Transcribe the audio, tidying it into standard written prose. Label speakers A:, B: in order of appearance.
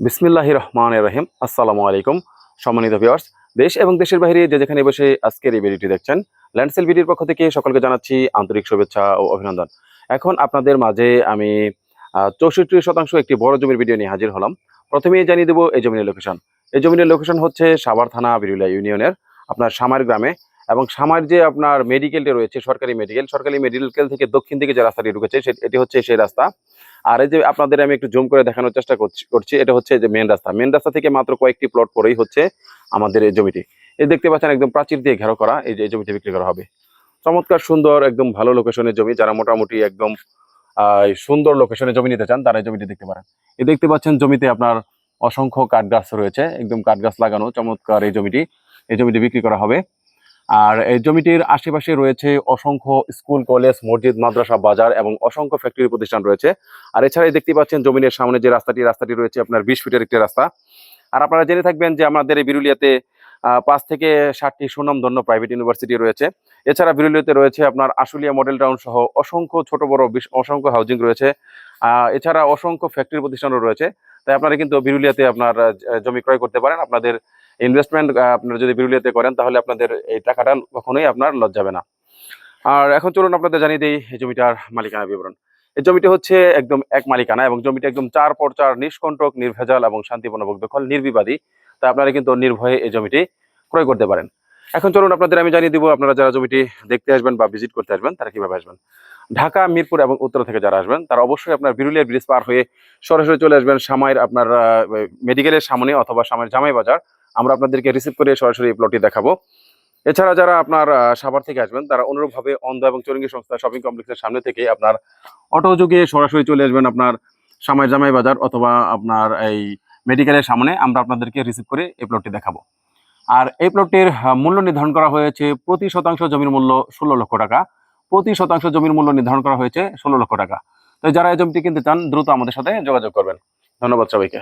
A: বিসমিল্লাহির রহমানির রহিম। আসসালামু আলাইকুম সম্মানিত ভিউয়ার্স, দেশ এবং দেশের বাইরে যে যেখানে বসে আজকের এই ভিডিওটি দেখছেন, ল্যান্ডসেল ভিডিওর পক্ষ থেকে সকলকে জানাচ্ছি আন্তরিক শুভেচ্ছা ও অভিনন্দন। এখন আপনাদের মাঝে আমি 64% একটি বড় জমির ভিডিও নিয়ে হাজির হলাম। প্রথমেই জানিয়ে দেবো এই জমির লোকেশন। এই জমির লোকেশন হচ্ছে সাভার থানা বিরুলিয়া ইউনিয়নের আপনার সামার গ্রামে, এবং সামার যে আপনার মেডিকেলটি রয়েছে, সরকারি মেডিকেল থেকে দক্ষিণ দিকে যে রাস্তাটি ঢুকেছে এটি হচ্ছে সেই রাস্তা। আর এই যে আপনাদের আমি একটু জুম করে দেখানোর চেষ্টা করছি, এটা হচ্ছে যে মেন রাস্তা থেকে মাত্র কয়েকটি প্লট পরেই হচ্ছে আমাদের এই জমিটি। এই দেখতে পাচ্ছেন একদম প্রাচীর দিয়ে ঘেরাও করা, এই যে এই জমিটি বিক্রি করা হবে। চমৎকার সুন্দর একদম ভালো লোকেশনের জমি, যারা মোটামুটি একদম সুন্দর লোকেশনে জমি নিতে চান তারা এই জমিটি দেখতে পারেন। এই দেখতে পাচ্ছেন জমিতে আপনার অসংখ্য কাঠ গাছ রয়েছে, একদম কাঠ গাছ লাগানো চমৎকার এই জমিটি বিক্রি করা হবে। আর এই জমিটির আশেপাশে রয়েছে অসংখ্য স্কুল, কলেজ, মসজিদ, মাদ্রাসা, বাজার এবং অসংখ্য ফ্যাক্টরি প্রতিষ্ঠান রয়েছে। আর এছাড়াই দেখতে পাচ্ছেন জমিনের সামনে যে রাস্তাটি রয়েছে আপনার 20 ফিটের একটি রাস্তা। আর আপনারা জেনে থাকবেন যে আমাদের এই বিরুলিয়াতে 5 থেকে 7টি সুনামধন্য প্রাইভেট ইউনিভার্সিটি রয়েছে। এছাড়া বিরুলিয়াতে রয়েছে আপনার আশুলিয়া মডেল টাউন সহ অসংখ্য ছোট বড় অসংখ্য হাউজিং রয়েছে। এছাড়া অসংখ্য ফ্যাক্টরি প্রতিষ্ঠানও রয়েছে। তাই আপনারা কিন্তু বিরুলিয়াতে আপনার জমি ক্রয় করতে পারেন। আপনাদের ইনভেস্টমেন্ট আপনারা যদি বিরুলিয়াতে করেন তাহলে আপনাদের এই টাকাটা কখনোই আপনার লস যাবে না। আর এখন চলুন আপনাদের জানিয়ে দিই এই জমিটার মালিকানা বিবরণ। এই জমিটি হচ্ছে একদম এক মালিকানা, এবং জমিটি একদম 4x4 নিষ্কণ্টক, নির্ভেজাল এবং শান্তিপূর্ণ দখল নির্বিবাদী। তাই আপনারা কিন্তু নির্ভয়ে এই জমিটি ক্রয় করতে পারেন। এখন চলুন আপনাদের আমি জানিয়ে দিব আপনারা যারা জমিটি দেখতে আসবেন বা ভিজিট করতে আসবেন তারা কিভাবে আসবেন। ঢাকা, মিরপুর এবং উত্তরা থেকে যারা আসবেন তারা অবশ্যই আপনার বিরুলিয়া ব্রিজ পার হয়ে সরাসরি চলে আসবেন সামাইর আপনার মেডিকেলের সামনে অথবা সামাইর জামাই বাজার। আমরা আপনাদেরকে রিসিভ করে সরাসরি এই প্লটটি দেখাবো। এছাড়া যারা আপনার সাভার থেকে আসবেন তারা অনুরূপভাবে অন্ধ এবং চৌরঙ্গী সংস্থা শপিং কমপ্লেক্সের সামনে থেকে আপনার অটো যোগে সরাসরি চলে আসবেন আপনার সামাইর জামাই বাজার অথবা আপনার এই মেডিকেলের সামনে। আমরা আপনাদেরকে রিসিভ করে এই প্লটটি দেখাবো। আর এই প্লটটির মূল্য নির্ধারণ করা হয়েছে প্রতি শতাংশ জমির মূল্য 16 লক্ষ টাকা। প্রতি শতাংশ জমির মূল্য নির্ধারণ করা হয়েছে 16 লক্ষ টাকা। তো যারা এই জমিটি কিনতে চান দ্রুত আমাদের সাথে যোগাযোগ করবেন। ধন্যবাদ সবাইকে।